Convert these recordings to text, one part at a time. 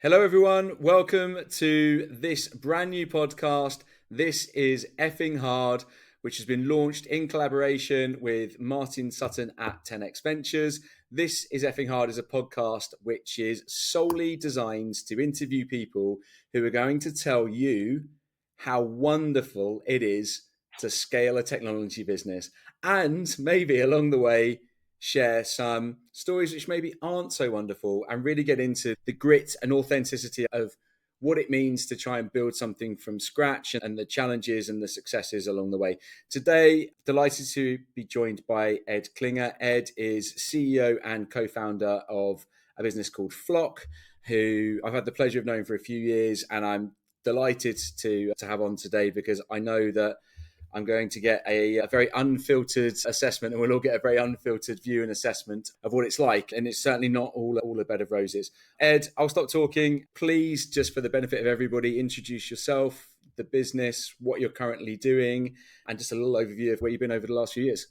Hello, everyone. Welcome to this brand new podcast. This is Effing Hard, which has been launched in collaboration with Martin Sutton at 10x Ventures. This is Effing Hard is a podcast which is solely designed to interview people who are going to tell you how wonderful it is to scale a technology business, and maybe along the way share some stories which maybe aren't so wonderful and really get into the grit and authenticity of what it means to try and build something from scratch and the challenges and the successes along the way. Today, delighted to be joined by Ed Klinger. Ed is CEO and co-founder of a business called Flock, who I've had the pleasure of knowing for a few years, and I'm delighted to have on today because I know that I'm going to get a very unfiltered assessment, and we'll all get a very unfiltered view and assessment of what it's like. And it's certainly not all a bed of roses. Ed, I'll stop talking. Please, just for the benefit of everybody, introduce yourself, the business, what you're currently doing, and just a little overview of where you've been over the last few years.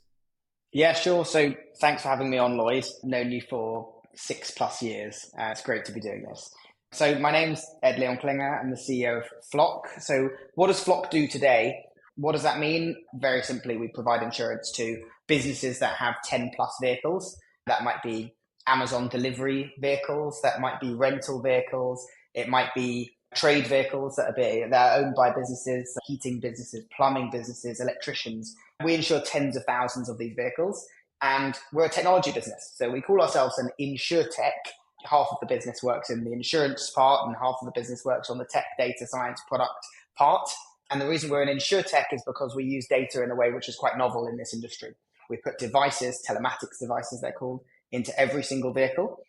Yeah, sure. So thanks for having me on, Lloyd. I've known you for 6+ years. It's great to be doing this. So my name's Ed Leon Klinger. I'm the CEO of Flock. So what does Flock do today? What does that mean? Very simply, we provide insurance to businesses that have 10+ vehicles. That might be Amazon delivery vehicles, that might be rental vehicles, it might be trade vehicles that are owned by businesses, heating businesses, plumbing businesses, electricians. We insure tens of thousands of these vehicles, and we're a technology business. So we call ourselves an insurtech. Half of the business works in the insurance part and half of the business works on the tech, data science, product part. And the reason we're an insurtech is because we use data in a way which is quite novel in this industry. We put devices, telematics devices they're called, into every single vehicle.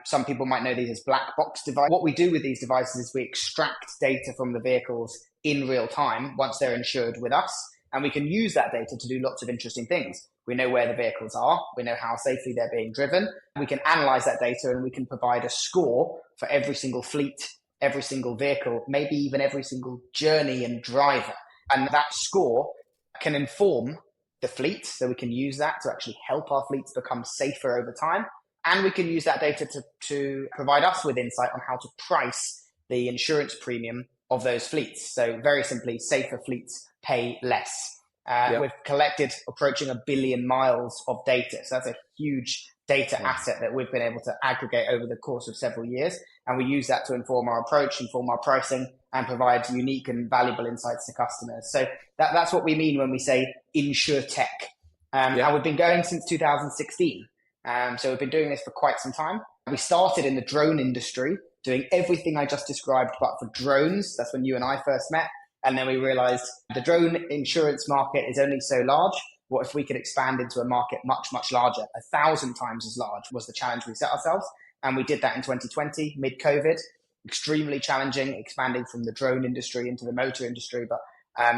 Some people might know these as black box devices. What we do with these devices is we extract data from the vehicles in real time once they're insured with us, and we can use that data to do lots of interesting things. We know where the vehicles are, we know how safely they're being driven, we can analyze that data, and we can provide a score for every single fleet, every single vehicle, maybe even every single journey and driver. And that score can inform the fleet, so we can use that to actually help our fleets become safer over time. And we can use that data to provide us with insight on how to price the insurance premium of those fleets. So very simply, safer fleets pay less. We've collected approaching 1 billion miles of data. So that's a huge data asset that we've been able to aggregate over the course of several years. And we use that to inform our approach, inform our pricing, and provide unique and valuable insights to customers. So that's what we mean when we say insurtech. And we've been going since 2016. So we've been doing this for quite some time. We started in the drone industry, doing everything I just described, but for drones. That's when you and I first met. And then we realized the drone insurance market is only so large. What if we could expand into a market much, much larger? 1,000 times as large was the challenge we set ourselves. And we did that in 2020, mid-COVID. Extremely challenging, expanding from the drone industry into the motor industry. But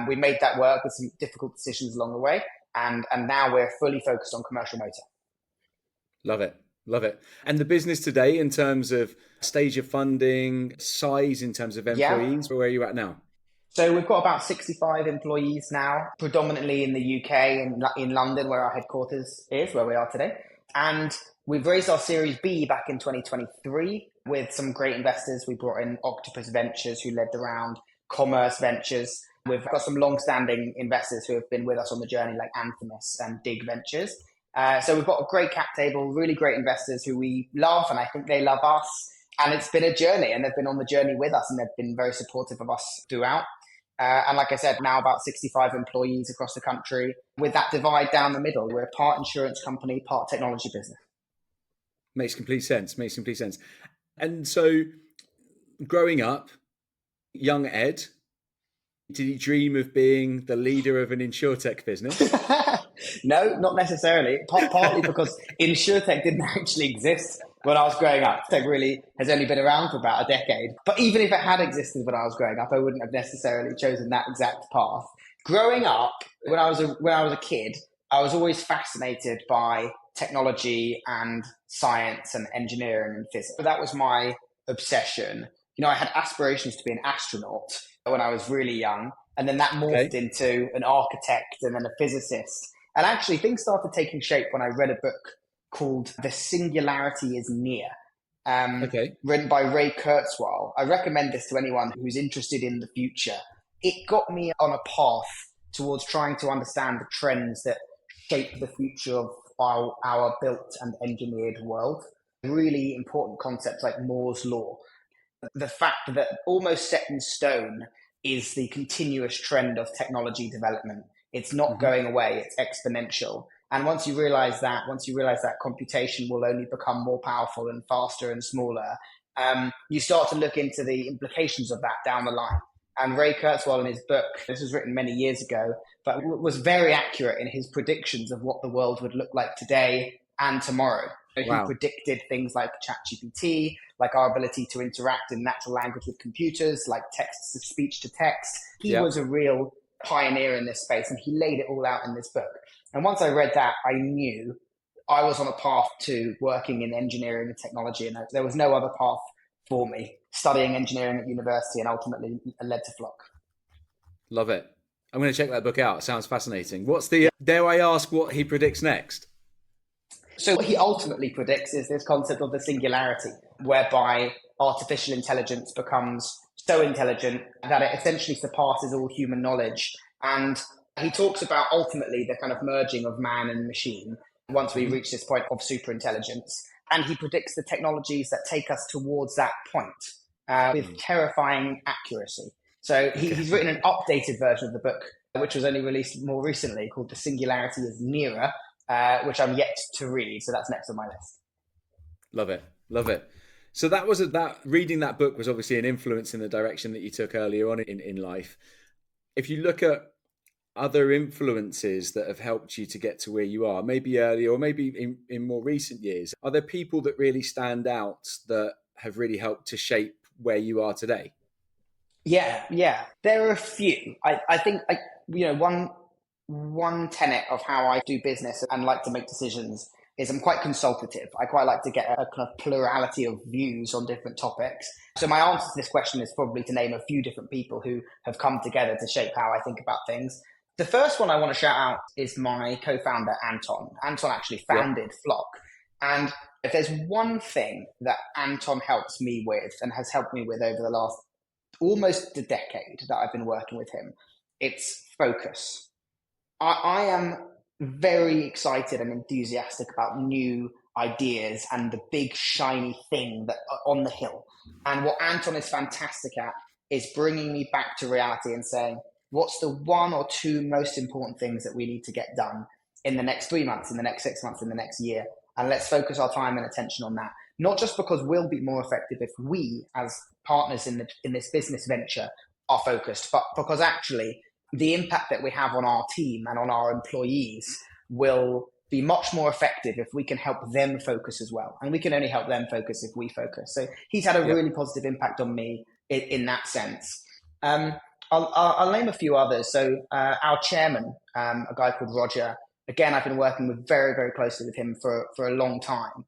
we made that work with some difficult decisions along the way. And now we're fully focused on commercial motor. Love it. Love it. And the business today, in terms of stage of funding, size, in terms of employees, where are you at now? So we've got about 65 employees now, predominantly in the UK and in London, where our headquarters is, where we are today. And we've raised our Series B back in 2023 with some great investors. We brought in Octopus Ventures, who led the round, Commerce Ventures. We've got some long-standing investors who have been with us on the journey, like Anthemis and Dig Ventures. So we've got a great cap table, really great investors who we love, and I think they love us. And it's been a journey, and they've been on the journey with us, and they've been very supportive of us throughout. And like I said, now about 65 employees across the country with that divide down the middle. We're a part insurance company, part technology business. Makes complete sense. And so growing up, young Ed, did he dream of being the leader of an insurtech business? No, not necessarily. Partly because insurtech didn't actually exist when I was growing up. Tech really has only been around for about a decade. But even if it had existed when I was growing up, I wouldn't have necessarily chosen that exact path. Growing up, when I was a kid, I was always fascinated by technology and science and engineering and physics. So that was my obsession. You know, I had aspirations to be an astronaut when I was really young. And then that morphed into an architect and then a physicist. And actually things started taking shape when I read a book called The Singularity is Near. Okay. written by Ray Kurzweil. I recommend this to anyone who's interested in the future. It got me on a path towards trying to understand the trends that shape the future of our built and engineered world. Really important concepts like Moore's law. The fact that almost set in stone is the continuous trend of technology development. It's not going away, it's exponential. And once you realize that computation will only become more powerful and faster and smaller, you start to look into the implications of that down the line. And Ray Kurzweil in his book, this was written many years ago, but was very accurate in his predictions of what the world would look like today and tomorrow. Wow. He predicted things like ChatGPT, like our ability to interact in natural language with computers, like text to speech to text. He was a real pioneer in this space, and he laid it all out in this book. And once I read that, I knew I was on a path to working in engineering and technology, and there was no other path for me, studying engineering at university and ultimately led to Flock. Love it. I'm going to check that book out. It sounds fascinating. Dare I ask what he predicts next? So what he ultimately predicts is this concept of the singularity, whereby artificial intelligence becomes so intelligent that it essentially surpasses all human knowledge. And he talks about ultimately the kind of merging of man and machine once we reach this point of superintelligence. And he predicts the technologies that take us towards that point with terrifying accuracy. So he's written an updated version of the book, which was only released more recently, called The Singularity is Nearer, which I'm yet to read. So that's next on my list. Love it. Love it. So that reading that book was obviously an influence in the direction that you took earlier on in life. If you look at other influences that have helped you to get to where you are, maybe earlier or maybe in more recent years, are there people that really stand out that have really helped to shape where you are today? Yeah. There are a few. I think, one tenet of how I do business and like to make decisions is I'm quite consultative. I quite like to get a kind of plurality of views on different topics. So my answer to this question is probably to name a few different people who have come together to shape how I think about things. The first one I want to shout out is my co-founder, Anton. Anton actually founded Flock. And if there's one thing that Anton helps me with and has helped me with over the last almost a decade that I've been working with him, it's focus. I am very excited and enthusiastic about new ideas and the big shiny thing that on the hill. And what Anton is fantastic at is bringing me back to reality and saying, what's the one or two most important things that we need to get done in the next 3 months, in the next 6 months, in the next year? And let's focus our time and attention on that. Not just because we'll be more effective if we, as partners in this business venture, are focused, but because actually the impact that we have on our team and on our employees will be much more effective if we can help them focus as well. And we can only help them focus if we focus. So he's had a really positive impact on me in that sense. I'll name a few others. So our chairman, a guy called Roger, again, I've been working with very, very closely with him for a long time.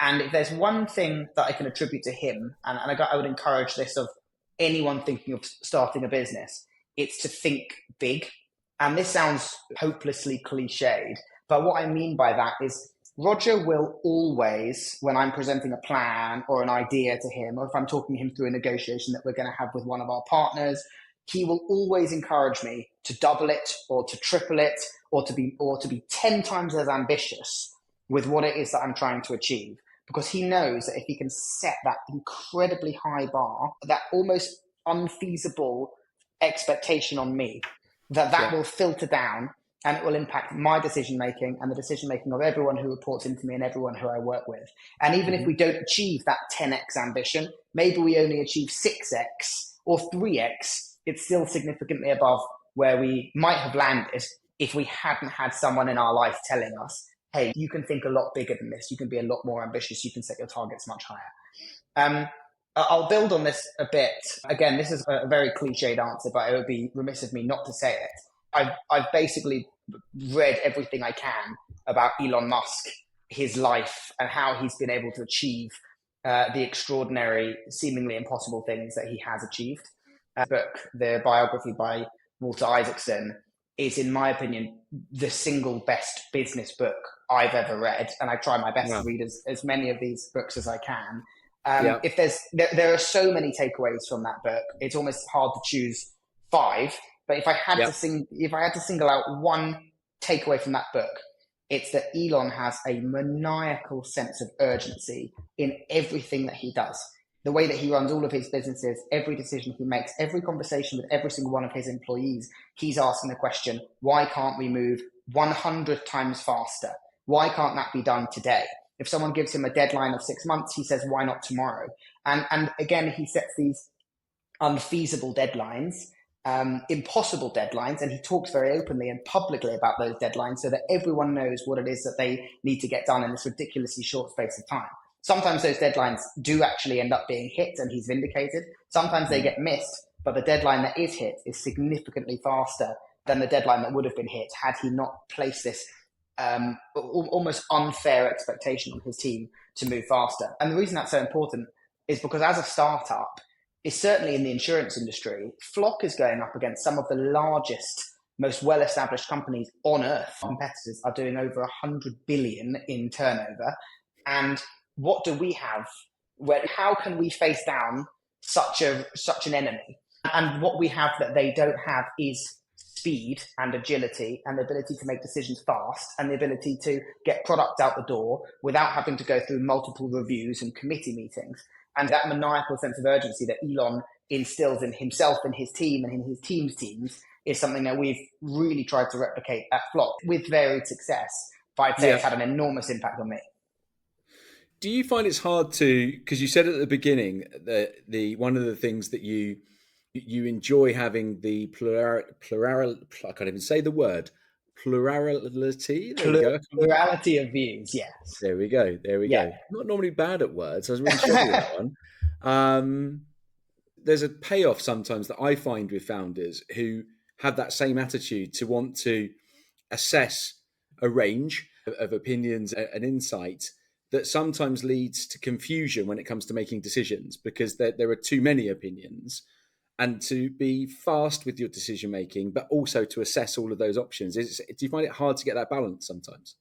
And if there's one thing that I can attribute to him, and I would encourage this of anyone thinking of starting a business, it's to think big. And this sounds hopelessly cliched, but what I mean by that is Roger will always, when I'm presenting a plan or an idea to him, or if I'm talking him through a negotiation that we're going to have with one of our partners, he will always encourage me to double it or to triple it or to be 10 times as ambitious with what it is that I'm trying to achieve. Because he knows that if he can set that incredibly high bar, that almost unfeasible expectation on me, that will filter down and it will impact my decision making and the decision making of everyone who reports into me and everyone who I work with. And even if we don't achieve that 10x ambition, maybe we only achieve 6x or 3x, it's still significantly above where we might have landed if we hadn't had someone in our life telling us, hey, you can think a lot bigger than this. You can be a lot more ambitious. You can set your targets much higher. I'll build on this a bit. Again, this is a very cliched answer, but it would be remiss of me not to say it. I've basically read everything I can about Elon Musk, his life, and how he's been able to achieve the extraordinary, seemingly impossible things that he has achieved. The biography by Walter Isaacson is, in my opinion, the single best business book I've ever read. And I try my best to read as many of these books as I can. Yeah. If there are so many takeaways from that book, it's almost hard to choose five. But if I had Yeah. to single out one takeaway from that book, it's that Elon has a maniacal sense of urgency in everything that he does. The way that he runs all of his businesses, every decision he makes, every conversation with every single one of his employees, he's asking the question, why can't we move 100 times faster? Why can't that be done today? If someone gives him a deadline of 6 months, he says, why not tomorrow? And again, he sets these unfeasible deadlines, impossible deadlines, and he talks very openly and publicly about those deadlines so that everyone knows what it is that they need to get done in this ridiculously short space of time. Sometimes those deadlines do actually end up being hit and he's vindicated. Sometimes they get missed, but the deadline that is hit is significantly faster than the deadline that would have been hit had he not placed this almost unfair expectation on his team to move faster. And the reason that's so important is because as a startup, is certainly in the insurance industry, Flock is going up against some of the largest, most well-established companies on earth. Competitors are doing over 100 billion in turnover. And what do we have? How can we face down such an enemy? And what we have that they don't have is speed and agility and the ability to make decisions fast and the ability to get product out the door without having to go through multiple reviews and committee meetings. And that maniacal sense of urgency that Elon instills in himself and his team and in his team's teams is something that we've really tried to replicate at Flock with varied success. But I'd say it's had an enormous impact on me. Do you find it's hard to, because you said at the beginning that the one of the things that you enjoy having the plural, I can't even say the word, plurality. There we go. Plurality of views, yes. There we go. I'm not normally bad at words. I was really struggling with that one. There's a payoff sometimes that I find with founders who have that same attitude to want to assess a range of opinions and insights that sometimes leads to confusion when it comes to making decisions because there are too many opinions, and to be fast with your decision making, but also to assess all of those options. Do you find it hard to get that balance sometimes?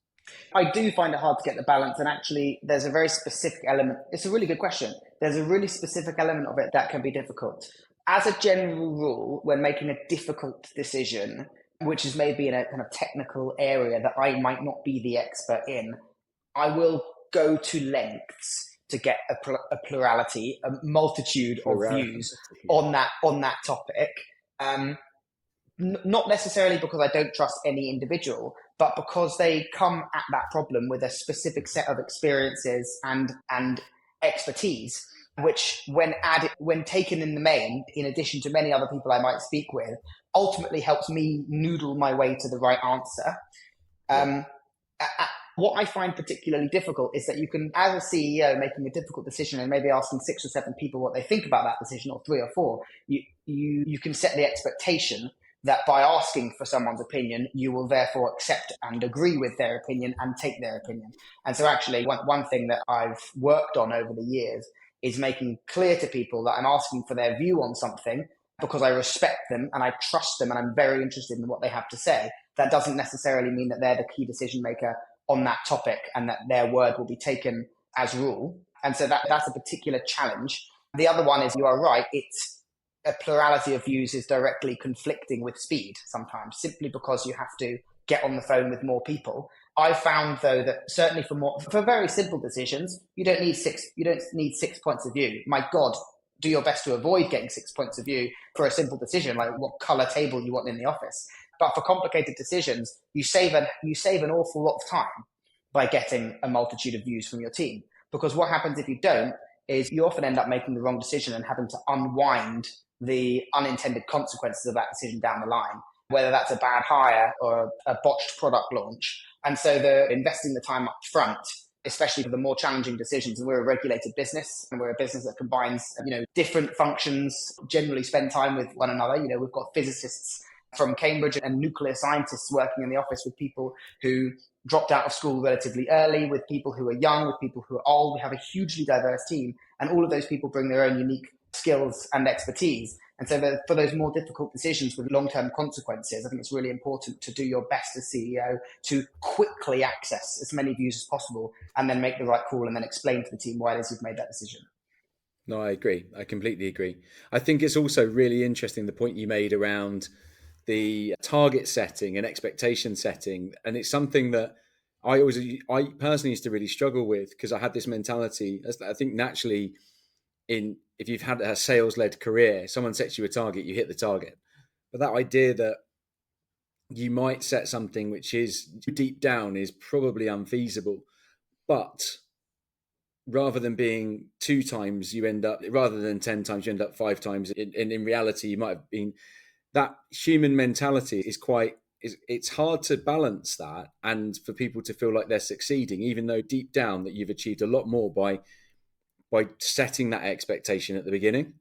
I do find it hard to get the balance, and actually there's a very specific element. It's a really good question. There's a really specific element of it that can be difficult. As a general rule, when making a difficult decision, which is maybe in a kind of technical area that I might not be the expert in, I will go to lengths to get a plurality, a multitude of views on that topic. Not necessarily because I don't trust any individual, but because they come at that problem with a specific set of experiences and expertise, which when taken in the main, in addition to many other people I might speak with, ultimately helps me noodle my way to the right answer. What I find particularly difficult is that you can, as a CEO, making a difficult decision and maybe asking 6 or 7 people what they think about that decision, or 3 or 4, you can set the expectation that by asking for someone's opinion, you will therefore accept and agree with their opinion and take their opinion. And so actually, one thing that I've worked on over the years is making clear to people that I'm asking for their view on something because I respect them and I trust them and I'm very interested in what they have to say. That doesn't necessarily mean that they're the key decision maker on that topic and that their word will be taken as rule. And so that's a particular challenge. The other one is, you are right, it's a plurality of views is directly conflicting with speed sometimes, simply because you have to get on the phone with more people. I found though that certainly for very simple decisions, you don't need 6 points of view. My God, do your best to avoid getting 6 points of view for a simple decision like what color table you want in the office. But for complicated decisions, you save an awful lot of time by getting a multitude of views from your team. Because what happens if you don't is you often end up making the wrong decision and having to unwind the unintended consequences of that decision down the line, whether that's a bad hire or a botched product launch. And so investing the time up front, especially for the more challenging decisions, and we're a regulated business and we're a business that combines, different functions, generally spend time with one another. We've got physicists from Cambridge and nuclear scientists working in the office with people who dropped out of school relatively early, with people who are young, with people who are old. We have a hugely diverse team, and all of those people bring their own unique skills and expertise. And so for those more difficult decisions with long-term consequences, I think it's really important to do your best as CEO to quickly access as many views as possible and then make the right call and then explain to the team why it is you've made that decision. No, I agree. I completely agree. I think it's also really interesting the point you made around the target setting and expectation setting. And it's something that I personally used to really struggle with because I had this mentality. I think naturally, in if you've had a sales led career, someone sets you a target, you hit the target. But that idea that you might set something which is deep down is probably unfeasible, but rather than being two times, you end up rather than 10 times, you end up five times. In reality, you might have been that human mentality is quite. It's hard to balance that and for people to feel like they're succeeding, even though deep down that you've achieved a lot more by setting that expectation at the beginning.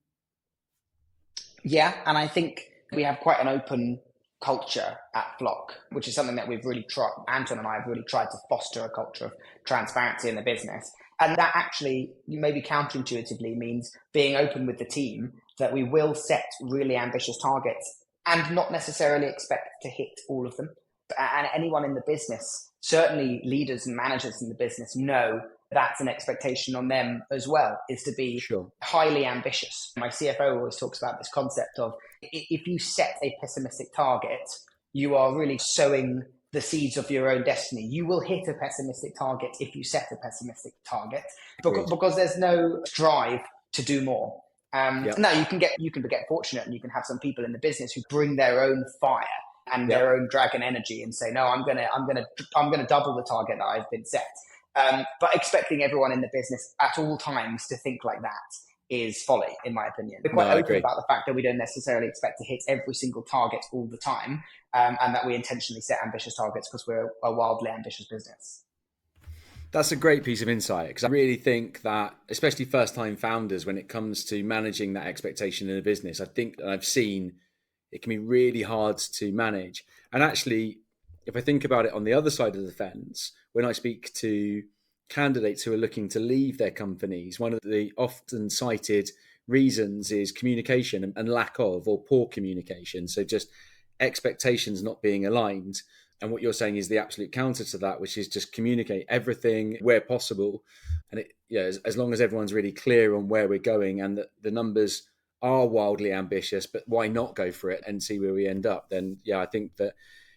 Yeah, and I think we have quite an open culture at Flock, which is something that we've really tried, Anton and I have really tried to foster a culture of transparency in the business. And that actually, maybe counterintuitively, means being open with the team that we will set really ambitious targets and not necessarily expect to hit all of them. And anyone in the business, certainly leaders and managers in the business, know that's an expectation on them as well, is to be Sure. highly ambitious. My CFO always talks about this concept of if you set a pessimistic target, you are really sowing the seeds of your own destiny. You will hit a pessimistic target if you set a pessimistic target because there's no drive to do more. Yeah. Now you can get fortunate, and you can have some people in the business who bring their own fire and Yeah. their own dragon energy and say, no, I'm gonna double the target that I've been set. But expecting everyone in the business at all times to think like that is folly, in my opinion. We're No, quite I open agree. about the fact that we don't necessarily expect to hit every single target all the time, and that we intentionally set ambitious targets because we're a wildly ambitious business. That's a great piece of insight because I really think that, especially first time founders, when it comes to managing that expectation in a business, I think I've seen it can be really hard to manage. And actually, if I think about it on the other side of the fence, when I speak to candidates who are looking to leave their companies, one of the often cited reasons is communication and lack of or poor communication. So just expectations not being aligned. And what you're saying is the absolute counter to that, which is just communicate everything where possible. And as long as everyone's really clear on where we're going and that the numbers are wildly ambitious, but why not go for it and see where we end up? Then, yeah, I think that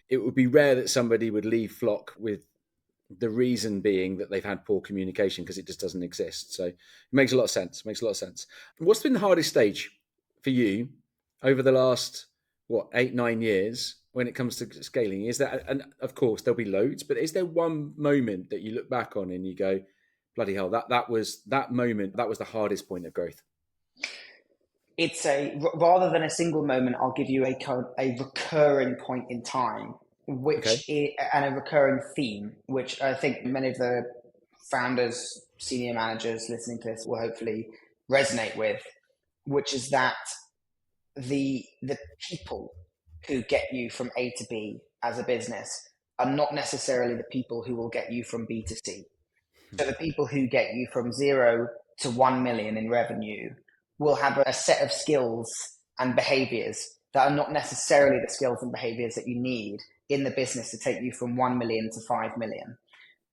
it would be rare that somebody would leave Flock with the reason being that they've had poor communication because it just doesn't exist. So it makes a lot of sense. What's been the hardest stage for you over the last, 8, 9 years when it comes to scaling? Is that, and of course there'll be loads, but is there one moment that you look back on and you go, bloody hell, that was that moment, that was the hardest point of growth? It's rather than a single moment, I'll give you a recurring point in time, Okay. and a recurring theme, which I think many of the founders, senior managers listening to this will hopefully resonate with, which is that the people who get you from A to B as a business are not necessarily the people who will get you from B to C. So the people who get you from 0 to 1 million in revenue will have a set of skills and behaviors that are not necessarily the skills and behaviors that you need in the business to take you from 1 million to 5 million.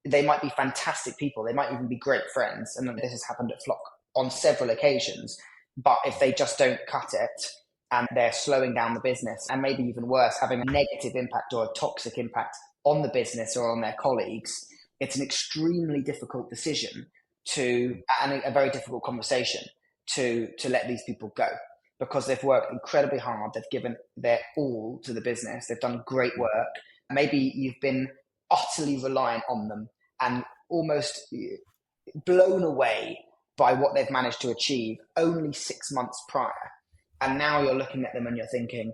They might be fantastic people. They might even be great friends. And this has happened at Flock on several occasions. But if they just don't cut it and they're slowing down the business, and maybe even worse, having a negative impact or a toxic impact on the business or on their colleagues, it's an extremely difficult decision and a very difficult conversation to let these people go, because they've worked incredibly hard. They've given their all to the business. They've done great work. Maybe you've been utterly reliant on them and almost blown away by what they've managed to achieve only 6 months prior. And now you're looking at them and you're thinking,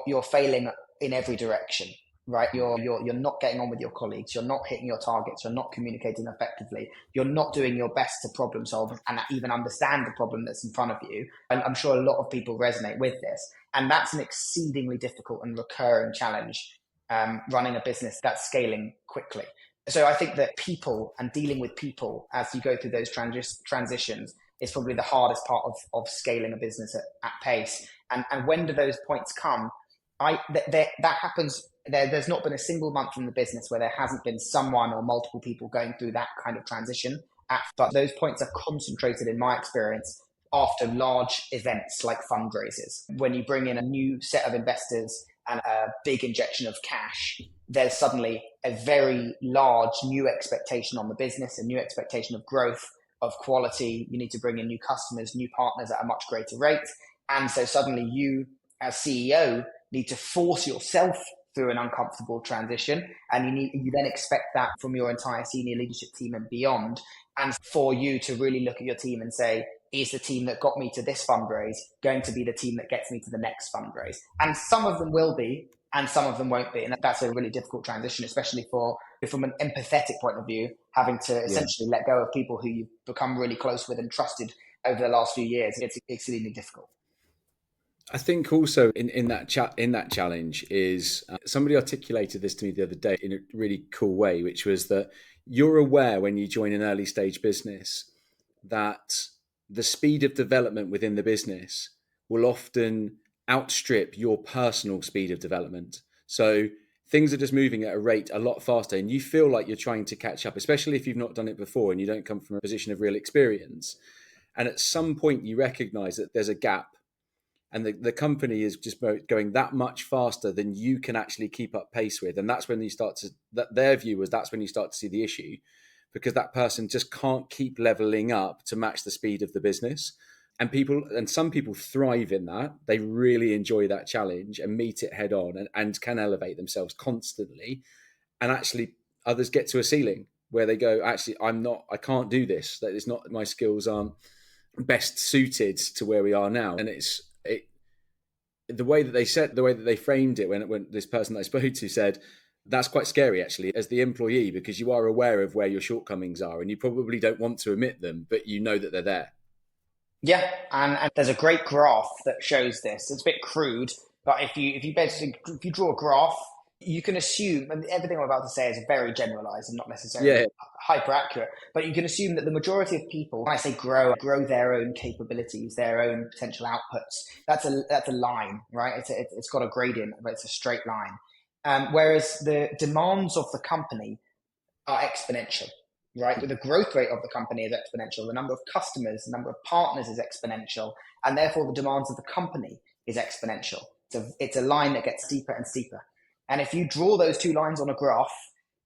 you're failing in every direction, right? You're not getting on with your colleagues. You're not hitting your targets. You're not communicating effectively. You're not doing your best to problem solve and even understand the problem that's in front of you. And I'm sure a lot of people resonate with this. And that's an exceedingly difficult and recurring challenge, running a business that's scaling quickly. So I think that people and dealing with people as you go through those transitions is probably the hardest part of scaling a business at pace. And when do those points come? That happens. There's not been a single month in the business where there hasn't been someone or multiple people going through that kind of transition. But those points are concentrated, in my experience, after large events like fundraisers. When you bring in a new set of investors and a big injection of cash, there's suddenly a very large new expectation on the business, a new expectation of growth, of quality. You need to bring in new customers, new partners at a much greater rate. And so suddenly you, as CEO, need to force yourself through an uncomfortable transition. And you then expect that from your entire senior leadership team and beyond. And for you to really look at your team and say, is the team that got me to this fundraise going to be the team that gets me to the next fundraise? And some of them will be, and some of them won't be. And that's a really difficult transition, especially from an empathetic point of view, having to essentially let go of people who you've become really close with and trusted over the last few years. It's exceedingly difficult. I think also in that challenge is somebody articulated this to me the other day in a really cool way, which was that you're aware when you join an early stage business that the speed of development within the business will often outstrip your personal speed of development. So things are just moving at a rate a lot faster, and you feel like you're trying to catch up, especially if you've not done it before and you don't come from a position of real experience. And at some point you recognize that there's a gap, and the company is just going that much faster than you can actually keep up pace with. And that's when their view was that's when you start to see the issue, because that person just can't keep leveling up to match the speed of the business. And some people thrive in that. They really enjoy that challenge and meet it head on and can elevate themselves constantly. And actually others get to a ceiling where they go, actually, I can't do this. That is not, my skills aren't best suited to where we are now. And the way that they framed it when this person that I spoke to said, that's quite scary actually as the employee, because you are aware of where your shortcomings are and you probably don't want to admit them, but you know that they're there. Yeah, and there's a great graph that shows this. It's a bit crude, but if you draw a graph, you can assume, and everything I'm about to say is very generalized and not necessarily hyper accurate, but you can assume that the majority of people, when I say grow their own capabilities, their own potential outputs, that's a line, right? It's got a gradient, but it's a straight line. Whereas the demands of the company are exponential, right? The growth rate of the company is exponential. The number of customers, the number of partners is exponential. And therefore the demands of the company is exponential. It's a line that gets steeper and steeper. And if you draw those two lines on a graph,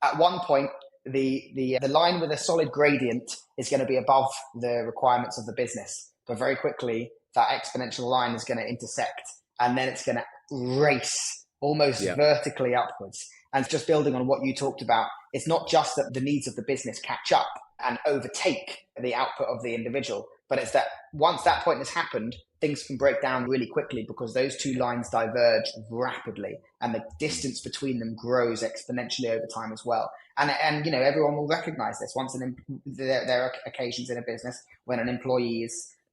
at one point, the line with a solid gradient is going to be above the requirements of the business. But very quickly, that exponential line is going to intersect, and then it's going to race almost vertically upwards. And just building on what you talked about, it's not just that the needs of the business catch up and overtake the output of the individual, but it's that once that point has happened, things can break down really quickly because those two lines diverge rapidly and the distance between them grows exponentially over time as well. And everyone will recognize this. There are occasions in a business when an employee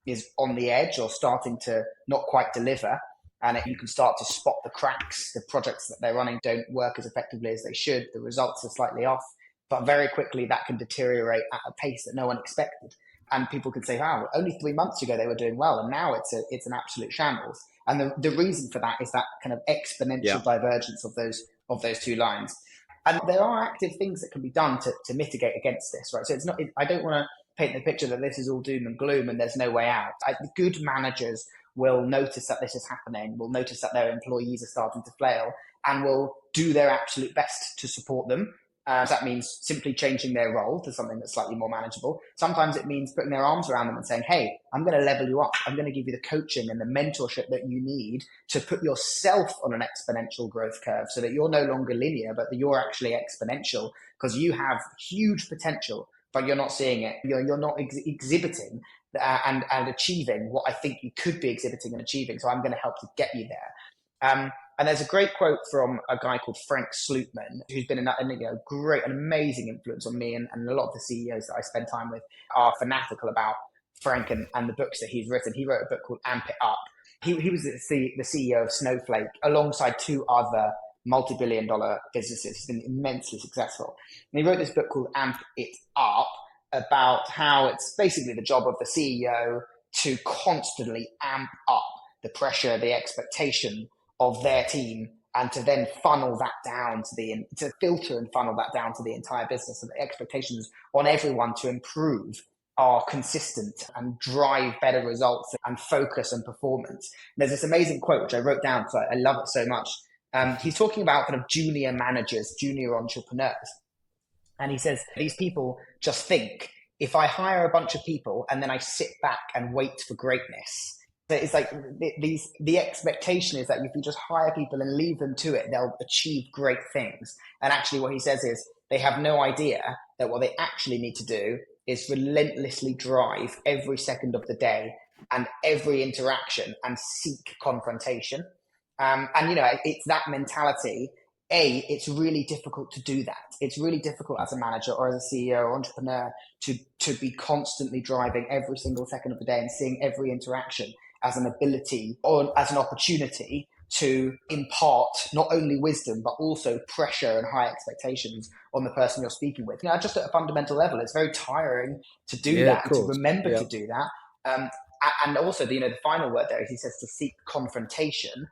is on the edge or starting to not quite deliver, and you can start to spot the cracks. The projects that they're running don't work as effectively as they should. The results are slightly off, but very quickly that can deteriorate at a pace that no one expected. And people can say, wow, only 3 months ago they were doing well, and now it's an absolute shambles. And the reason for that is that kind of exponential divergence of those two lines. And there are active things that can be done to mitigate against this, right? So it's not. I don't want to paint the picture that this is all doom and gloom and there's no way out. Good managers will notice that this is happening, will notice that their employees are starting to flail, and will do their absolute best to support them. That means simply changing their role to something that's slightly more manageable. Sometimes it means putting their arms around them and saying, hey, I'm going to level you up. I'm going to give you the coaching and the mentorship that you need to put yourself on an exponential growth curve so that you're no longer linear, but that you're actually exponential because you have huge potential, but you're not seeing it. You're not exhibiting and achieving what I think you could be exhibiting and achieving. So I'm going to help to get you there. And there's a great quote from a guy called Frank Slootman, who's been an amazing influence on me, and a lot of the CEOs that I spend time with are fanatical about Frank and the books that he's written. He wrote a book called Amp It Up. He was the CEO of Snowflake alongside two other multi-billion-dollar businesses. He's been immensely successful. And he wrote this book called Amp It Up about how it's basically the job of the CEO to constantly amp up the pressure, the expectation of their team, and to then funnel that down to filter and funnel that down to the entire business, and the expectations on everyone to improve are consistent and drive better results and focus and performance. And there's this amazing quote, which I wrote down because I love it so much. He's talking about kind of junior managers, junior entrepreneurs. And he says, these people just think, if I hire a bunch of people and then I sit back and wait for greatness, that it's like the expectation is that if you just hire people and leave them to it, they'll achieve great things. And actually what he says is they have no idea that what they actually need to do is relentlessly drive every second of the day and every interaction and seek confrontation. And, you know, it's that mentality. It's really difficult to do that. It's really difficult as a manager or as a CEO or entrepreneur to be constantly driving every single second of the day and seeing every interaction as an ability or as an opportunity to impart not only wisdom, but also pressure and high expectations on the person you're speaking with. You know, just at a fundamental level, it's very tiring to do that and to remember to do that. And also, the final word there is he says to seek confrontation.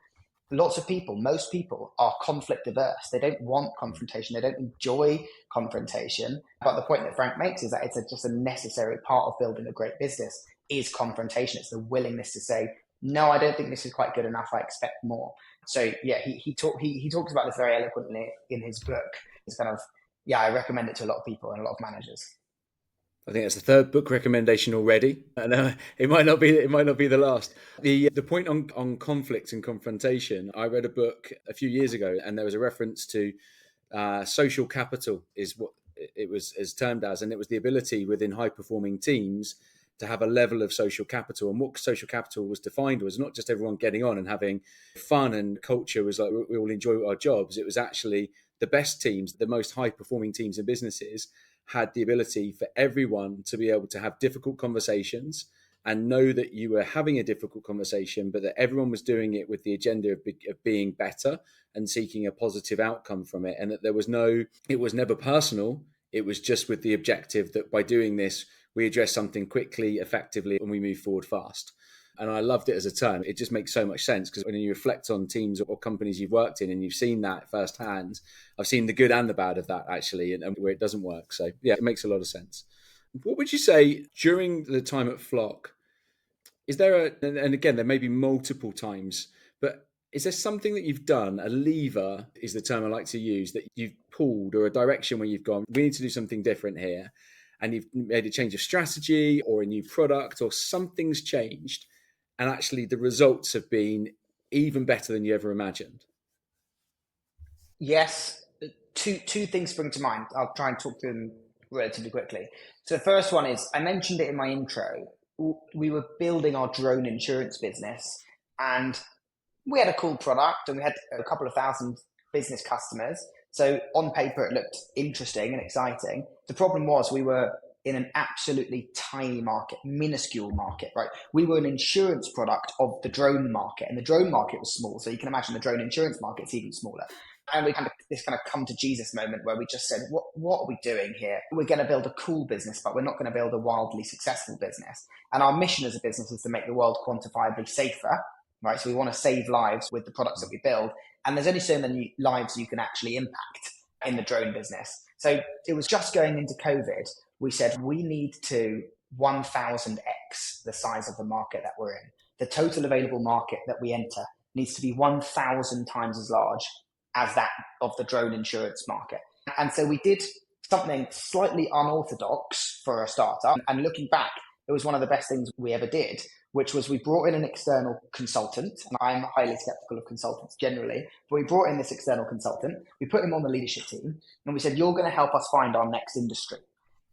Lots of people, most people are conflict averse. They don't want confrontation. They don't enjoy confrontation. But the point that Frank makes is that it's just a necessary part of building a great business is confrontation. It's the willingness to say, no, I don't think this is quite good enough. I expect more. So yeah, he talks about this very eloquently in his book. It's kind of, I recommend it to a lot of people and a lot of managers. I think that's the third book recommendation already, and it might not be the last. The point on conflict and confrontation. I read a book a few years ago, and there was a reference to social capital is what it was termed as, and it was the ability within high performing teams to have a level of social capital. And what social capital was defined was not just everyone getting on and having fun and culture was like we all enjoy our jobs. It was actually the best teams, the most high performing teams in businesses had the ability for everyone to be able to have difficult conversations and know that you were having a difficult conversation, but that everyone was doing it with the agenda of being better and seeking a positive outcome from it. And that it was never personal. It was just with the objective that by doing this, we address something quickly, effectively, and we move forward fast. And I loved it as a term. It just makes so much sense because when you reflect on teams or companies you've worked in and you've seen that firsthand, I've seen the good and the bad of that actually, and where it doesn't work. So yeah, it makes a lot of sense. What would you say during the time at Flock? Is there and again, there may be multiple times, but is there something that you've done, a lever is the term I like to use, that you've pulled or a direction where you've gone, we need to do something different here, and you've made a change of strategy or a new product or something's changed, and actually the results have been even better than you ever imagined? Yes, two things spring to mind. I'll try and talk through them relatively quickly. So the first one is, I mentioned it in my intro, we were building our drone insurance business and we had a cool product and we had a couple of thousand business customers. So on paper, it looked interesting and exciting. The problem was we were in an absolutely tiny market, minuscule market, right? We were an insurance product of the drone market, and the drone market was small. So you can imagine the drone insurance market's even smaller. And we had this kind of come to Jesus moment where we just said, what are we doing here? We're going to build a cool business, but we're not going to build a wildly successful business. And our mission as a business is to make the world quantifiably safer, right? So we want to save lives with the products that we build. And there's only so many lives you can actually impact in the drone business. So it was just going into COVID. We said, we need to 1000x the size of the market that we're in. The total available market that we enter needs to be 1000 times as large as that of the drone insurance market. And so we did something slightly unorthodox for a startup. And looking back, it was one of the best things we ever did, which was we brought in an external consultant. And I'm highly skeptical of consultants generally, but we brought in this external consultant. We put him on the leadership team and we said, you're going to help us find our next industry.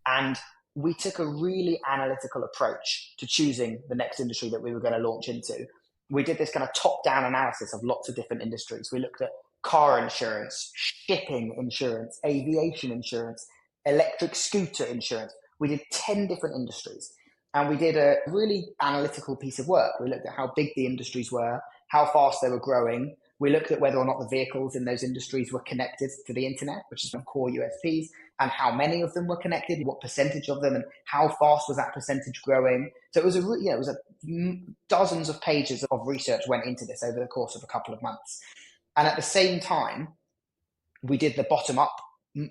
And we took a really analytical approach to choosing the next industry that we were going to launch into. We did this kind of top-down analysis of lots of different industries. We looked at car insurance, shipping insurance, aviation insurance, electric scooter insurance. We did 10 different industries. And we did a really analytical piece of work. We looked at how big the industries were, how fast they were growing. We looked at whether or not the vehicles in those industries were connected to the internet, which is one of core USPs, and how many of them were connected, what percentage of them, and how fast was that percentage growing. So it was dozens of pages of research went into this over the course of a couple of months. And at the same time, we did the bottom up,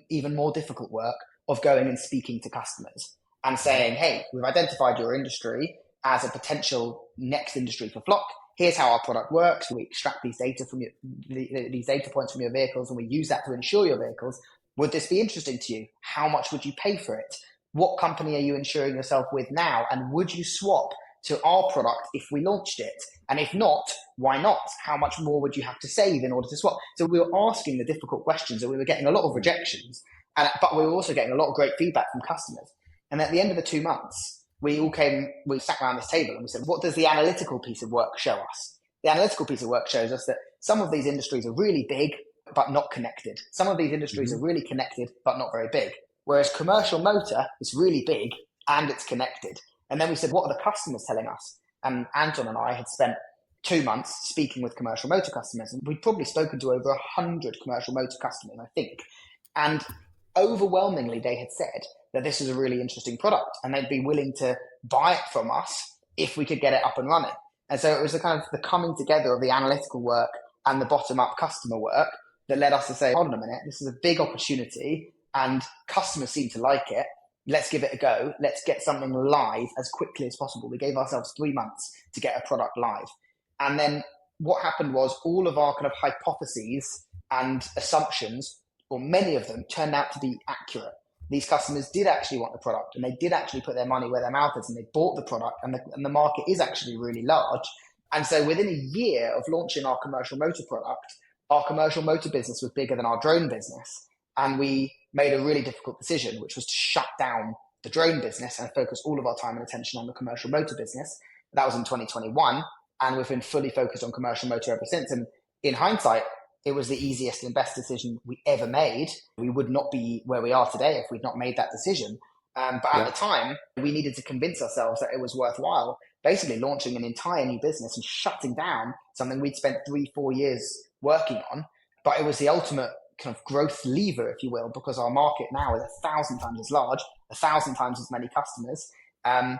even more difficult work of going and speaking to customers. and saying, hey, we've identified your industry as a potential next industry for Flock. Here's how our product works. We extract these data from these data points from your vehicles, and we use that to insure your vehicles. Would this be interesting to you? How much would you pay for it? What company are you insuring yourself with now? And would you swap to our product if we launched it? And if not, why not? How much more would you have to save in order to swap? So we were asking the difficult questions, and we were getting a lot of rejections, but we were also getting a lot of great feedback from customers. And at the end of the 2 months, we sat around this table and we said, what does the analytical piece of work show us? The analytical piece of work shows us that some of these industries are really big, but not connected. Some of these industries are really connected, but not very big. Whereas commercial motor is really big and it's connected. And then we said, what are the customers telling us? And Anton and I had spent 2 months speaking with commercial motor customers, and we'd probably spoken to over 100 commercial motor customers, I think. And overwhelmingly, they had said that this is a really interesting product and they'd be willing to buy it from us if we could get it up and running. And so it was the kind of the coming together of the analytical work and the bottom-up customer work that led us to say, hold on a minute, this is a big opportunity and customers seem to like it. Let's give it a go. Let's get something live as quickly as possible. We gave ourselves 3 months to get a product live. And then what happened was all of our kind of hypotheses and assumptions, or many of them, turned out to be accurate. These customers did actually want the product, and they did actually put their money where their mouth is, and they bought the product, and the market is actually really large. And so within a year of launching our commercial motor product, our commercial motor business was bigger than our drone business. And we made a really difficult decision, which was to shut down the drone business and focus all of our time and attention on the commercial motor business. That was in 2021. And we've been fully focused on commercial motor ever since. And in hindsight, it was the easiest and best decision we ever made. We would not be where we are today if we'd not made that decision. But at the time, we needed to convince ourselves that it was worthwhile, basically launching an entire new business and shutting down something we'd spent 3-4 years working on. But it was the ultimate kind of growth lever, if you will, because our market now is 1,000 times as large, 1,000 times as many customers. And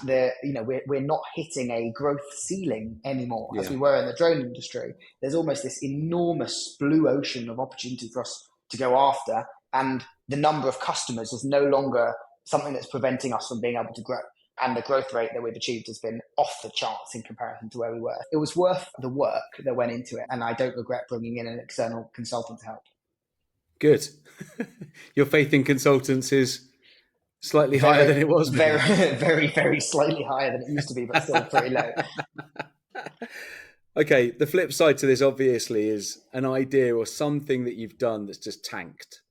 we're not hitting a growth ceiling anymore as we were in the drone industry. There's almost this enormous blue ocean of opportunity for us to go after. And the number of customers is no longer something that's preventing us from being able to grow. And the growth rate that we've achieved has been off the charts in comparison to where we were. It was worth the work that went into it. And I don't regret bringing in an external consultant to help. Good. Your faith in consultants is slightly higher than it was. Very, very, very slightly higher than it used to be, but still pretty low. Okay, the flip side to this obviously is an idea or something that you've done that's just tanked.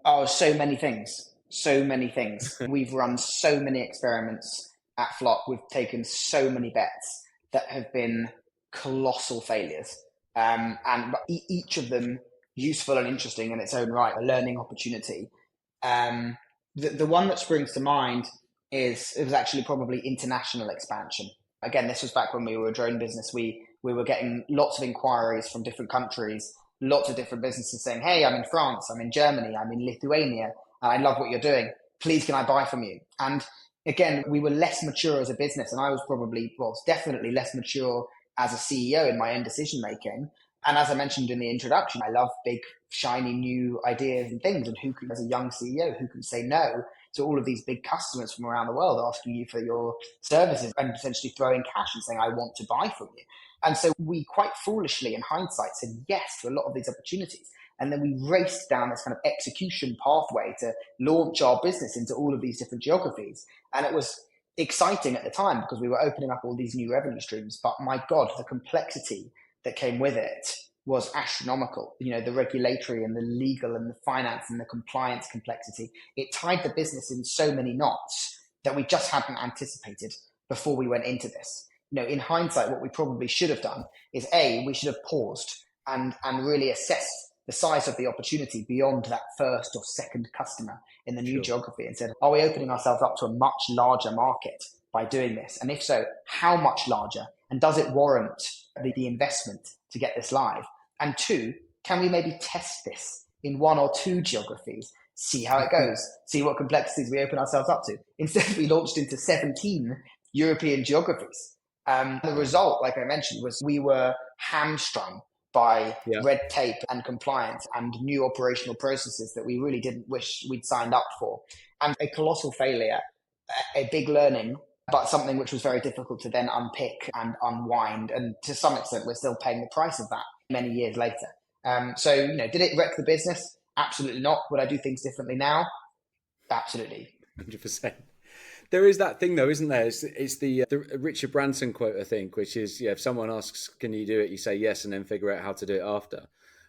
Oh, so many things. So many things. We've run so many experiments at Flock. We've taken so many bets that have been colossal failures. And each of them useful and interesting in its own right, a learning opportunity. The one that springs to mind it was actually probably international expansion. Again, this was back when we were a drone business. We were getting lots of inquiries from different countries, lots of different businesses saying, hey, I'm in France, I'm in Germany, I'm in Lithuania, I love what you're doing. Please, can I buy from you? And again, we were less mature as a business, and I was definitely less mature as a CEO in my own decision making. And as I mentioned in the introduction, I love big, shiny new ideas and things. And as a young CEO, who can say no to all of these big customers from around the world asking you for your services and potentially throwing cash and saying, I want to buy from you. And so we quite foolishly, in hindsight, said yes to a lot of these opportunities. And then we raced down this kind of execution pathway to launch our business into all of these different geographies. And it was exciting at the time because we were opening up all these new revenue streams. But my God, the complexity that came with it was astronomical. You know, the regulatory and the legal and the finance and the compliance complexity. It tied the business in so many knots that we just hadn't anticipated before we went into this. You know, in hindsight, what we probably should have done is we should have paused and really assessed the size of the opportunity beyond that first or second customer in the new geography and said, are we opening ourselves up to a much larger market by doing this? And if so, how much larger? And does it warrant the investment to get this live? And 2, can we maybe test this in 1 or 2 geographies, see how it goes, see what complexities we open ourselves up to? Instead, we launched into 17 European geographies. The result, like I mentioned, was we were hamstrung by Yeah. red tape and compliance and new operational processes that we really didn't wish we'd signed up for. And a colossal failure, a big learning, but something which was very difficult to then unpick and unwind. And to some extent, we're still paying the price of that many years later. So, did it wreck the business? Absolutely not. Would I do things differently now? Absolutely. 100%. There is that thing, though, isn't there? It's the Richard Branson quote, I think, which is, if someone asks, can you do it? You say yes, and then figure out how to do it after.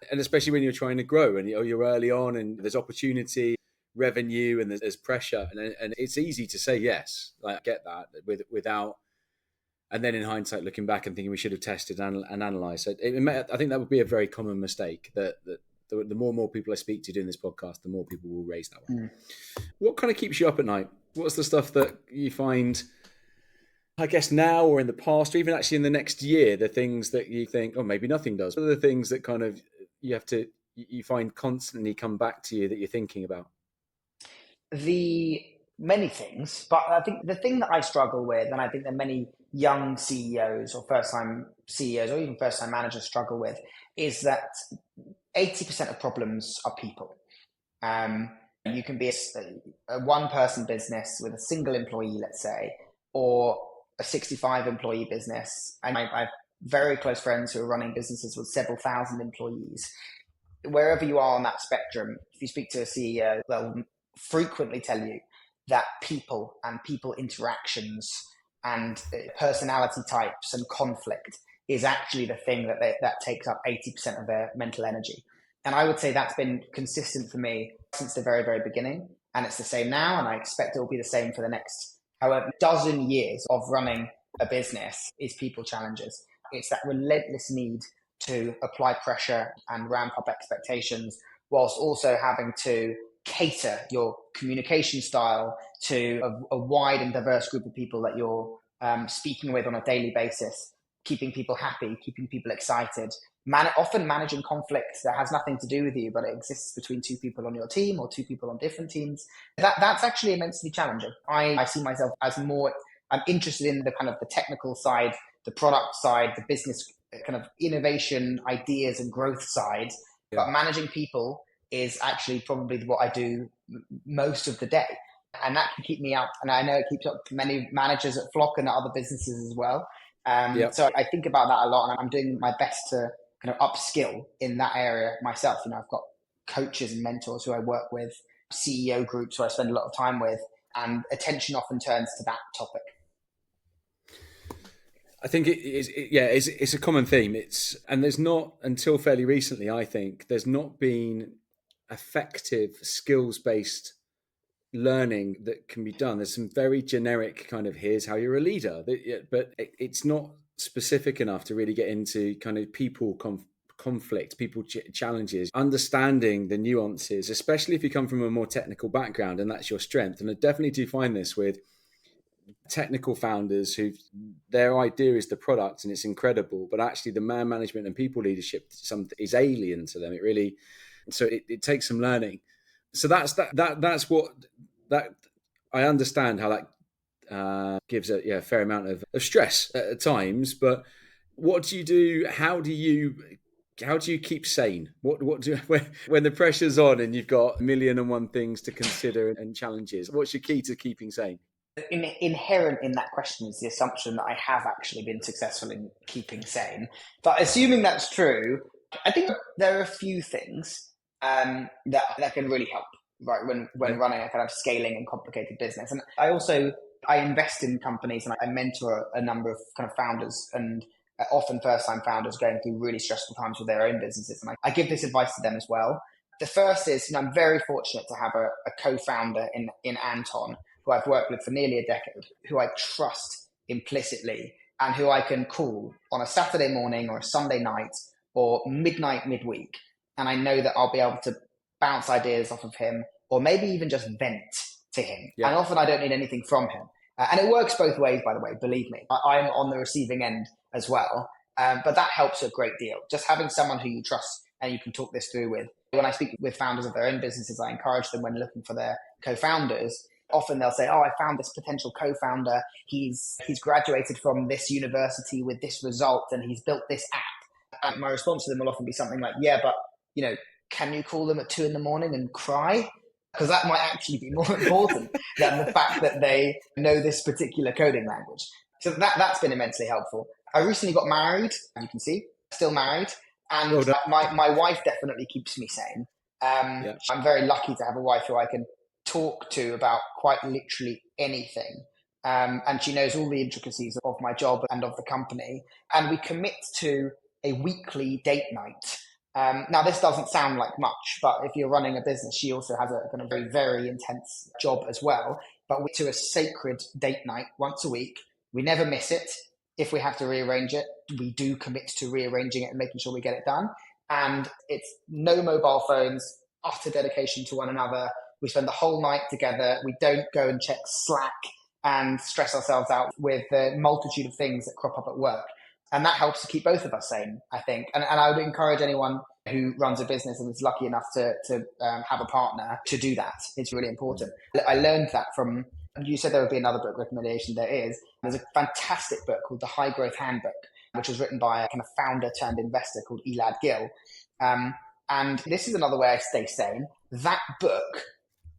And especially when you're trying to grow and you're early on and there's opportunity, revenue, and there's pressure. And it's easy to say yes. Like, I get that without, and then in hindsight, looking back and thinking we should have tested and analysed. So I think that would be a very common mistake that the more and more people I speak to doing this podcast, the more people will raise that one. What kind of keeps you up at night? What's the stuff that you find, I guess, now or in the past, or even actually in the next year, the things that you think, oh, maybe nothing does? What are the things that kind of you find constantly come back to you that you're thinking about? The many things, but I think the thing that I struggle with, and I think that many young CEOs or first-time CEOs or even first-time managers struggle with, is that 80% of problems are people. You can be a one-person business with a single employee, let's say, or a 65-employee business. And I have very close friends who are running businesses with several thousand employees. Wherever you are on that spectrum, if you speak to a CEO, they'll frequently tell you that people and people interactions and personality types and conflict is actually the thing that takes up 80% of their mental energy. And I would say that's been consistent for me since the very, very beginning. And it's the same now. And I expect it will be the same for the next, however, dozen years of running a business is people challenges. It's that relentless need to apply pressure and ramp up expectations whilst also having to cater your communication style to a wide and diverse group of people that you're speaking with on a daily basis, keeping people happy, keeping people excited, often managing conflict that has nothing to do with you, but it exists between two people on your team or two people on different teams. That's actually immensely challenging. I see myself as I'm interested in the kind of the technical side, the product side, the business kind of innovation, ideas and growth side, but managing people is actually probably what I do most of the day. And that can keep me up. And I know it keeps up many managers at Flock and at other businesses as well. So I think about that a lot, and I'm doing my best to kind of upskill in that area myself. I've got coaches and mentors who I work with, CEO groups who I spend a lot of time with, and attention often turns to that topic. I think it's a common theme. And there's not, until fairly recently, I think, there's not been effective skills-based learning that can be done. There's some very generic kind of, here's how you're a leader, but it's not specific enough to really get into kind of people conflict, people challenges, understanding the nuances, especially if you come from a more technical background and that's your strength. And I definitely do find this with technical founders who their idea is the product and it's incredible, but actually the man management and people leadership is alien to them. So it takes some learning. So that's what I understand how that gives a fair amount of stress at times. But what do you do? How do you keep sane? When the pressure's on and you've got 1,000,001 things to consider and challenges? What's your key to keeping sane? Inherent in that question is the assumption that I have actually been successful in keeping sane. But assuming that's true, I think there are a few things that can really help, right, when running a kind of scaling and complicated business. And I invest in companies and I mentor a number of kind of founders and often first-time founders going through really stressful times with their own businesses. And I give this advice to them as well. The first is, I'm very fortunate to have a co-founder in Anton, who I've worked with for nearly a decade, who I trust implicitly and who I can call on a Saturday morning or a Sunday night or midweek. And I know that I'll be able to bounce ideas off of him or maybe even just vent to him. Yeah. And often I don't need anything from him. And it works both ways, by the way, believe me. I'm on the receiving end as well. But that helps a great deal. Just having someone who you trust and you can talk this through with. When I speak with founders of their own businesses, I encourage them when looking for their co-founders. Often they'll say, I found this potential co-founder. He's graduated from this university with this result and he's built this app. And my response to them will often be something like, yeah, but, can you call them at 2 a.m. and cry? Because that might actually be more important than the fact that they know this particular coding language. So that's been immensely helpful. I recently got married, as you can see, still married. And Well done. my wife definitely keeps me sane. Yeah. I'm very lucky to have a wife who I can talk to about quite literally anything. And she knows all the intricacies of my job and of the company. And we commit to a weekly date night. Now, this doesn't sound like much, but if you're running a business, she also has a kind of very, very intense job as well. But we to a sacred date night once a week. We never miss it. If we have to rearrange it, we do commit to rearranging it and making sure we get it done. And it's no mobile phones, utter dedication to one another. We spend the whole night together. We don't go and check Slack and stress ourselves out with the multitude of things that crop up at work. And that helps to keep both of us sane, I think. And I would encourage anyone who runs a business and is lucky enough to have a partner to do that. It's really important. I learned that from, you said there would be another book recommendation. There's a fantastic book called The High Growth Handbook, which was written by a kind of founder turned investor called Elad Gil. And this is another way I stay sane. That book,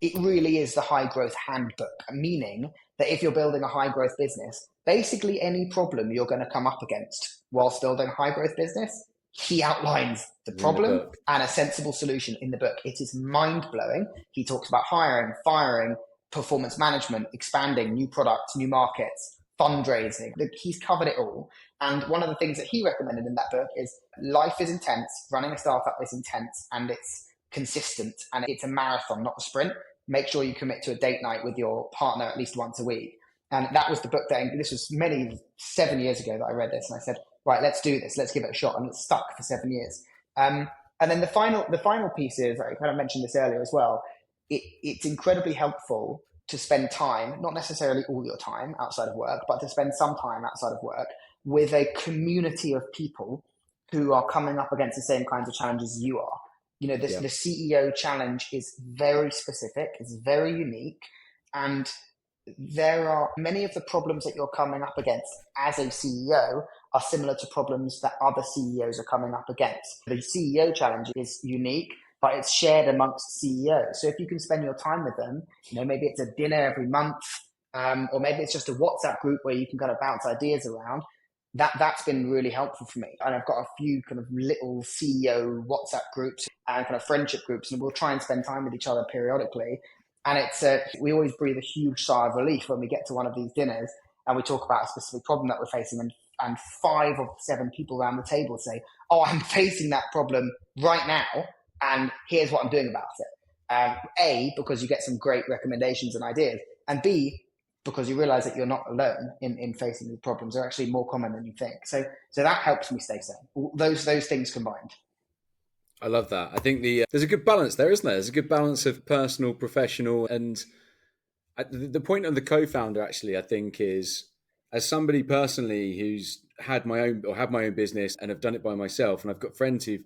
it really is the high growth handbook, meaning that if you're building a high growth business, basically any problem you're going to come up against whilst building a high growth business, he outlines the problem and a sensible solution in the book. It is mind blowing. He talks about hiring, firing, performance management, expanding new products, new markets, fundraising. He's covered it all. And one of the things that he recommended in that book is life is intense, running a startup is intense, and it's consistent, and it's a marathon, not a sprint. Make sure you commit to a date night with your partner at least once a week. And that was the book this was 7 years ago that I read this, and I said, right, let's do this, let's give it a shot. And it's stuck for 7 years. And then the final piece is, I kind of mentioned this earlier as well, it's incredibly helpful to spend time, not necessarily all your time outside of work, but to spend some time outside of work with a community of people who are coming up against the same kinds of challenges you are. The CEO challenge is very specific, it's very unique, and there are many of the problems that you're coming up against as a CEO are similar to problems that other CEOs are coming up against. The CEO challenge is unique, but it's shared amongst CEOs. So if you can spend your time with them, maybe it's a dinner every month, or maybe it's just a WhatsApp group where you can kind of bounce ideas around. That's been really helpful for me. And I've got a few kind of little CEO WhatsApp groups and kind of friendship groups, and we'll try and spend time with each other periodically. And we always breathe a huge sigh of relief when we get to one of these dinners and we talk about a specific problem that we're facing, and 5 of 7 people around the table say, oh, I'm facing that problem right now, and here's what I'm doing about it. A, because you get some great recommendations and ideas, and B, because you realize that you're not alone in facing these problems. They're actually more common than you think. So that helps me stay sane. Those things combined. I love that. I think there's a good balance there, isn't there? There's a good balance of personal, professional, and the point of the co-founder actually, I think, is as somebody personally who's had my own business and have done it by myself, and I've got friends who've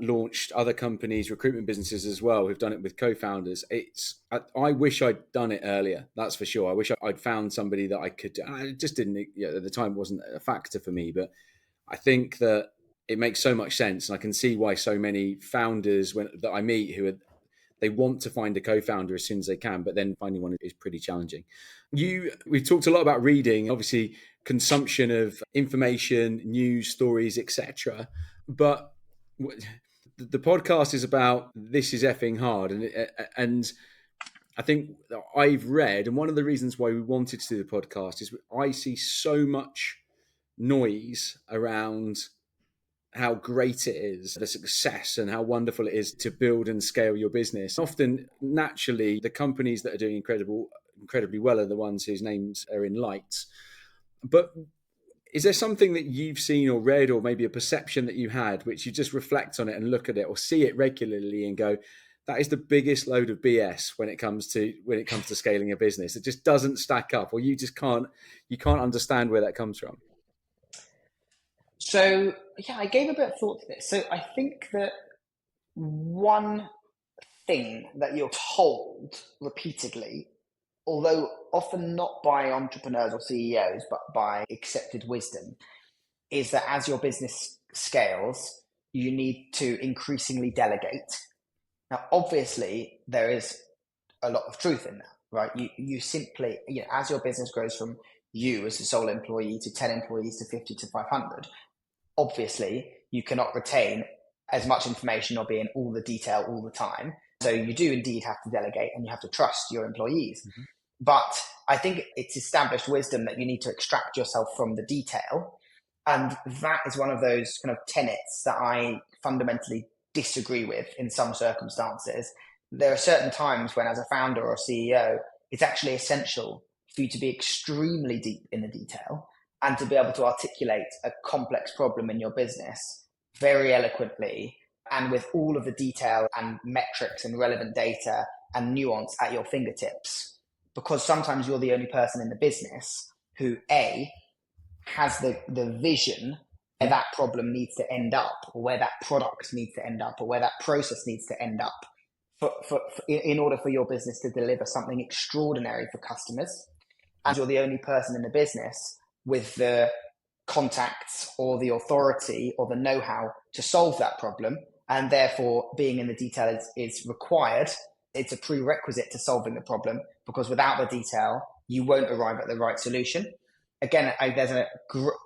launched other companies, recruitment businesses as well, who've done it with co-founders. I wish I'd done it earlier. That's for sure. I wish I'd found somebody that I could. I just didn't. At the time, it wasn't a factor for me. But I think that it makes so much sense, and I can see why so many founders that I meet they want to find a co-founder as soon as they can, but then finding one is pretty challenging. We've talked a lot about reading, obviously consumption of information, news, stories, etc. But the podcast is about this is effing hard, and I think I've read, and one of the reasons why we wanted to do the podcast is I see so much noise around how great it is, the success, and how wonderful it is to build and scale your business. Often, naturally, the companies that are doing incredibly well are the ones whose names are in lights. But is there something that you've seen or read, or maybe a perception that you had, which you just reflect on it and look at it or see it regularly and go, that is the biggest load of BS when it comes to scaling a business? It just doesn't stack up, or you can't understand where that comes from. So, I gave a bit of thought to this. So I think that one thing that you're told repeatedly, although often not by entrepreneurs or CEOs, but by accepted wisdom, is that as your business scales, you need to increasingly delegate. Now, obviously, there is a lot of truth in that, right? You simply, as your business grows from you as a sole employee to 10 employees to 50 to 500, obviously, you cannot retain as much information or be in all the detail all the time. So you do indeed have to delegate and you have to trust your employees. Mm-hmm. But I think it's established wisdom that you need to extract yourself from the detail. And that is one of those kind of tenets that I fundamentally disagree with in some circumstances. There are certain times when, as a founder or CEO, it's actually essential for you to be extremely deep in the detail and to be able to articulate a complex problem in your business very eloquently and with all of the detail and metrics and relevant data and nuance at your fingertips. Because sometimes you're the only person in the business who, A, has the vision where that problem needs to end up, or where that product needs to end up, or where that process needs to end up in order for your business to deliver something extraordinary for customers. And you're the only person in the business with the contacts or the authority or the know-how to solve that problem. And therefore, being in the detail is required. It's a prerequisite to solving the problem, because without the detail, you won't arrive at the right solution. Again, there's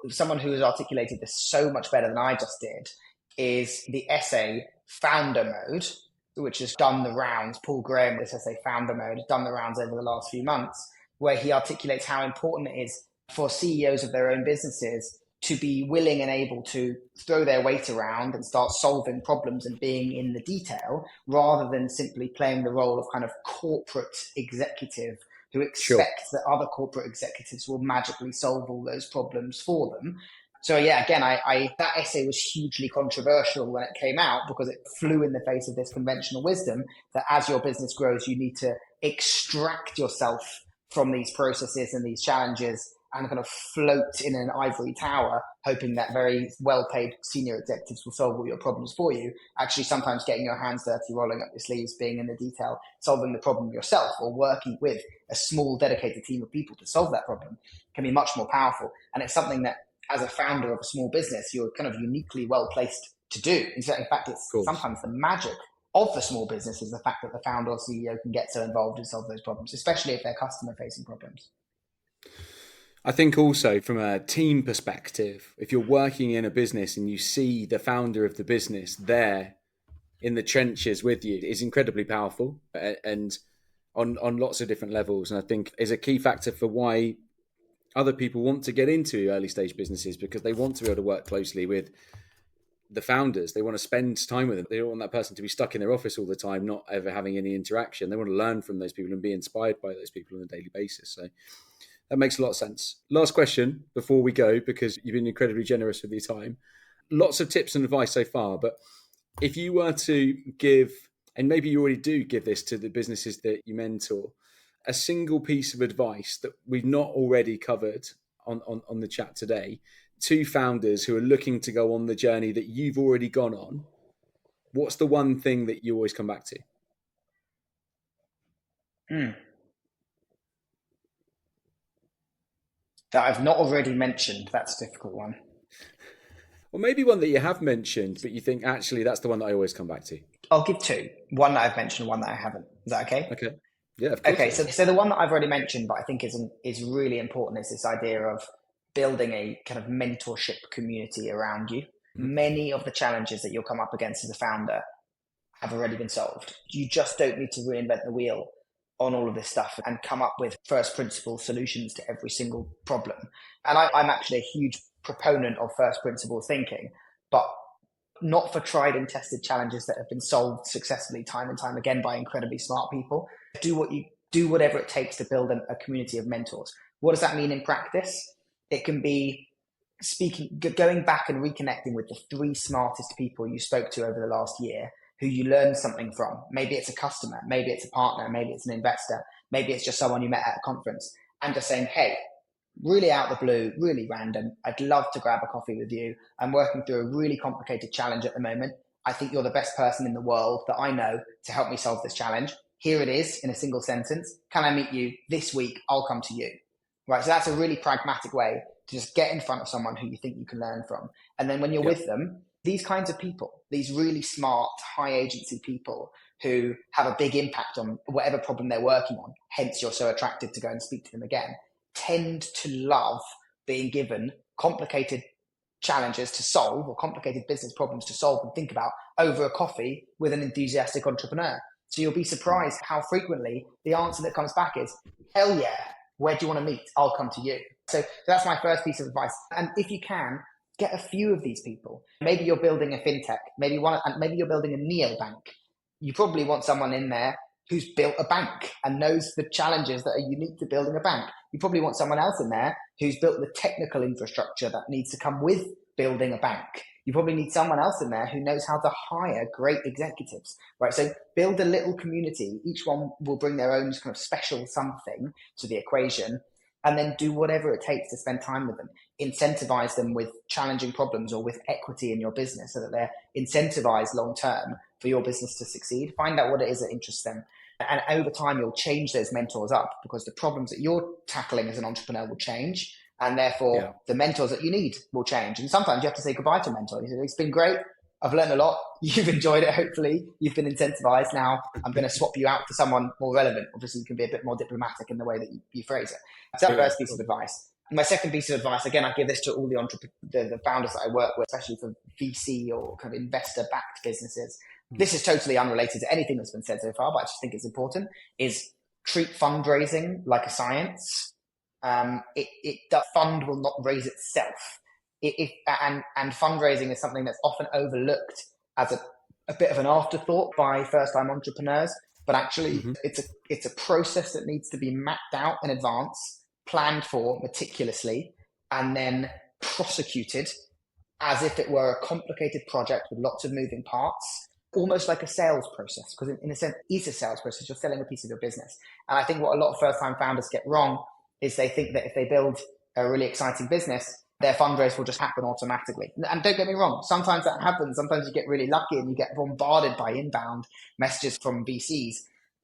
someone who has articulated this so much better than I just did, is the essay Founder Mode, which has done the rounds. Paul Graham, this essay Founder Mode, has done the rounds over the last few months, where he articulates how important it is for CEOs of their own businesses to be willing and able to throw their weight around and start solving problems and being in the detail, rather than simply playing the role of kind of corporate executive who expects that other corporate executives will magically solve all those problems for them. So yeah, again, that essay was hugely controversial when it came out, because it flew in the face of this conventional wisdom that as your business grows, you need to extract yourself from these processes and these challenges and kind of float in an ivory tower, hoping that very well-paid senior executives will solve all your problems for you. Actually, sometimes getting your hands dirty, rolling up your sleeves, being in the detail, solving the problem yourself, or working with a small dedicated team of people to solve that problem can be much more powerful. And it's something that, as a founder of a small business, you're kind of uniquely well-placed to do. In fact, it's sometimes the magic of the small business is the fact that the founder or CEO can get so involved and solve those problems, especially if they're customer-facing problems. I think also from a team perspective, if you're working in a business and you see the founder of the business there in the trenches with you, is incredibly powerful and on lots of different levels. And I think is a key factor for why other people want to get into early stage businesses, because they want to be able to work closely with the founders. They want to spend time with them. They don't want that person to be stuck in their office all the time, not ever having any interaction. They want to learn from those people and be inspired by those people on a daily basis. So that makes a lot of sense. Last question before we go, because you've been incredibly generous with your time. Lots of tips and advice so far, but if you were to give, and maybe you already do give this to the businesses that you mentor, a single piece of advice that we've not already covered on the chat today, to founders who are looking to go on the journey that you've already gone on, what's the one thing that you always come back to? That I've not already mentioned. That's a difficult one. Or maybe one that you have mentioned, but you think, actually, that's the one that I always come back to. I'll give two. One that I've mentioned, one that I haven't. Is that okay? Okay. Yeah, of course. Okay, so the one that I've already mentioned, but I think is really important, is this idea of building a kind of mentorship community around you. Mm-hmm. Many of the challenges that you'll come up against as a founder have already been solved. You just don't need to reinvent the wheel on all of this stuff and come up with first principle solutions to every single problem. And I'm actually a huge proponent of first principle thinking, but not for tried and tested challenges that have been solved successfully time and time again by incredibly smart people. Do whatever it takes to build a community of mentors. What does that mean in practice? It can be going back and reconnecting with the three smartest people you spoke to over the last year, who you learned something from. Maybe it's a customer, maybe it's a partner, maybe it's an investor, maybe it's just someone you met at a conference, and just saying, hey, really out of the blue, really random, I'd love to grab a coffee with you. I'm working through a really complicated challenge at the moment. I think you're the best person in the world that I know to help me solve this challenge. Here it is in a single sentence. Can I meet you this week? I'll come to you. Right. So that's a really pragmatic way Just get in front of someone who you think you can learn from. And then when you're Yep. with them, these kinds of people, these really smart, high agency people who have a big impact on whatever problem they're working on, hence you're so attracted to go and speak to them again, tend to love being given complicated challenges to solve or complicated business problems to solve and think about over a coffee with an enthusiastic entrepreneur. So you'll be surprised how frequently the answer that comes back is, hell yeah, where do you want to meet? I'll come to you. So that's my first piece of advice. And if you can, get a few of these people. Maybe you're building a fintech, maybe you're building a neobank. You probably want someone in there who's built a bank and knows the challenges that are unique to building a bank. You probably want someone else in there who's built the technical infrastructure that needs to come with building a bank. You probably need someone else in there who knows how to hire great executives, right? So build a little community. Each one will bring their own kind of special something to the equation, and then do whatever it takes to spend time with them. Incentivize them with challenging problems or with equity in your business so that they're incentivized long-term for your business to succeed. Find out what it is that interests them. And over time, you'll change those mentors up because the problems that you're tackling as an entrepreneur will change. And therefore, the mentors that you need will change. And sometimes you have to say goodbye to a mentor. You say, it's been great. I've learned a lot. You've enjoyed it, hopefully. You've been incentivized. Now I'm going to swap you out for someone more relevant. Obviously, you can be a bit more diplomatic in the way that you phrase it. That's the first piece of advice. My second piece of advice, again, I give this to all the founders that I work with, especially for VC or kind of investor-backed businesses. This is totally unrelated to anything that's been said so far, but I just think it's important, is treat fundraising like a science. The fund will not raise itself. And fundraising is something that's often overlooked as a bit of an afterthought by first-time entrepreneurs, but actually it's a process that needs to be mapped out in advance, planned for meticulously, and then prosecuted as if it were a complicated project with lots of moving parts, almost like a sales process, because in a sense, it's a sales process. You're selling a piece of your business. And I think what a lot of first-time founders get wrong is they think that if they build a really exciting business, their fundraise will just happen automatically. And don't get me wrong, sometimes that happens. Sometimes you get really lucky and you get bombarded by inbound messages from VCs.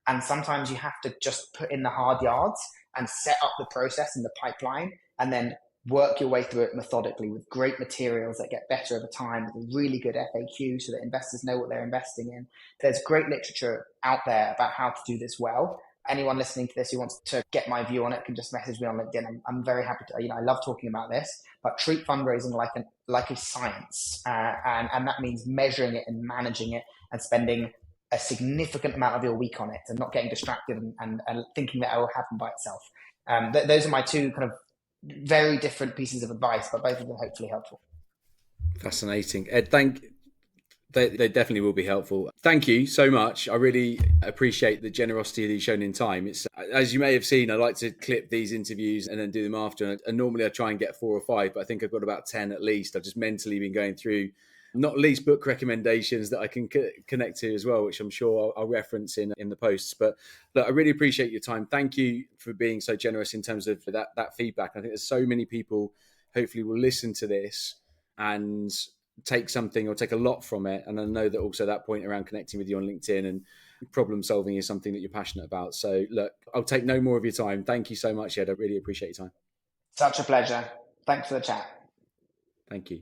And sometimes you have to just put in the hard yards and set up the process in the pipeline and then work your way through it methodically with great materials that get better over time, with a really good FAQ so that investors know what they're investing in. There's great literature out there about how to do this well. Anyone listening to this who wants to get my view on it can just message me on LinkedIn. I'm very happy to, I love talking about this, but treat fundraising like a science. And that means measuring it and managing it and spending a significant amount of your week on it and not getting distracted and thinking that it will happen by itself. Those are my two kind of very different pieces of advice, but both of them hopefully helpful. Fascinating. Ed, they definitely will be helpful. Thank you so much. I really appreciate the generosity that you've shown in time. It's, as you may have seen, I like to clip these interviews and then do them after. And normally I try and get 4 or 5, but I think I've got about 10 at least. I've just mentally been going through, not least book recommendations that I can connect to as well, which I'm sure I'll reference in the posts. But look, I really appreciate your time. Thank you for being so generous in terms of that feedback. I think there's so many people hopefully will listen to this and take something or take a lot from it. And I know that also that point around connecting with you on LinkedIn and problem solving is something that you're passionate about. So look, I'll take no more of your time. Thank you so much, Ed. I really appreciate your time. Such a pleasure. Thanks for the chat. Thank you.